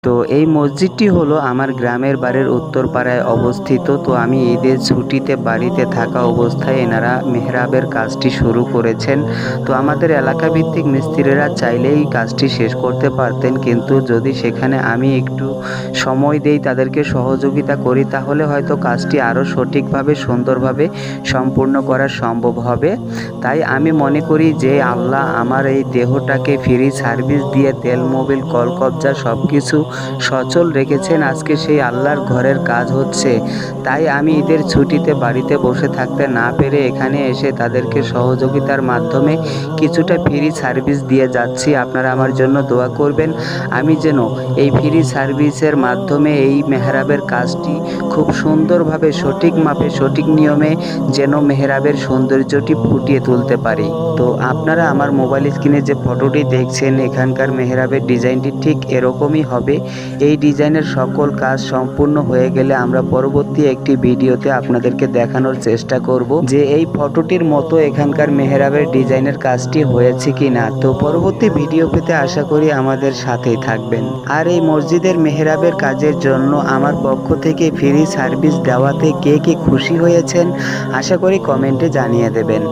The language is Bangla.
তো এই মসজিদটি হলো আমার গ্রামের বাড়ির উত্তরপাড়ায় অবস্থিত। তো আমি ঈদের ছুটিতে বাড়িতে থাকা অবস্থায় এনারা মেহরাবের কাজটি শুরু করেছেন। তো আমাদের এলাকা ভিত্তিক মিস্ত্রিরা চাইলেই কাজটি শেষ করতে পারতেন, কিন্তু যদি সেখানে আমি একটু সময় দেই, তাদেরকে সহযোগিতা করি, তাহলে হয়তো কাজটি আরও সঠিকভাবে সুন্দরভাবে সম্পূর্ণ করা সম্ভব হবে। তাই আমি মনে করি যে আল্লাহ আমার এই দেহটাকে ফ্রি সার্ভিস দিয়ে তেল মোবিল কলকবজা সব কিছু সচল রেখেছেন, আজকে সেই আল্লাহর ঘরের কাজ হচ্ছে। তাই আমি ঈদের ছুটিতে বাড়িতে বসে থাকতে না পেরে এখানে এসে তাদেরকে সহযোগিতার মাধ্যমে কিছুটা ফ্রি সার্ভিস দিয়ে যাচ্ছি। আপনারা আমার জন্য দোয়া করবেন, আমি যেন এই ফ্রি সার্ভিসের মাধ্যমে এই মেহরাবের কাজটি খুব সুন্দরভাবে সঠিক মাপে সঠিক নিয়মে যেন মেহরাবের সৌন্দর্যটি ফুটিয়ে তুলতে পারি। তো আপনারা আমার মোবাইল স্ক্রিনে যে ফটোটি দেখছেন, এখানকার মেহরাবের ডিজাইনটি ঠিক এরকমই হবে। এই ডিজাইনের সকল কাজ সম্পূর্ণ হয়ে গেলে আমরা পরবর্তী একটি ভিডিওতে আপনাদেরকে দেখানোর চেষ্টা করব যে এই ফটোটির মতো এখানকার মেহরাবের ডিজাইনের কাজটি হয়েছে কিনা। তো পরবর্তী ভিডিও পেতে আশা করি আমাদের সাথেই থাকবেন। আর এই মসজিদের মেহরাবের কাজের জন্য আমার পক্ষ থেকে ফ্রি সার্ভিস দেওয়াতে কে কে খুশি হয়েছেন আশা করি কমেন্টে জানিয়ে দেবেন।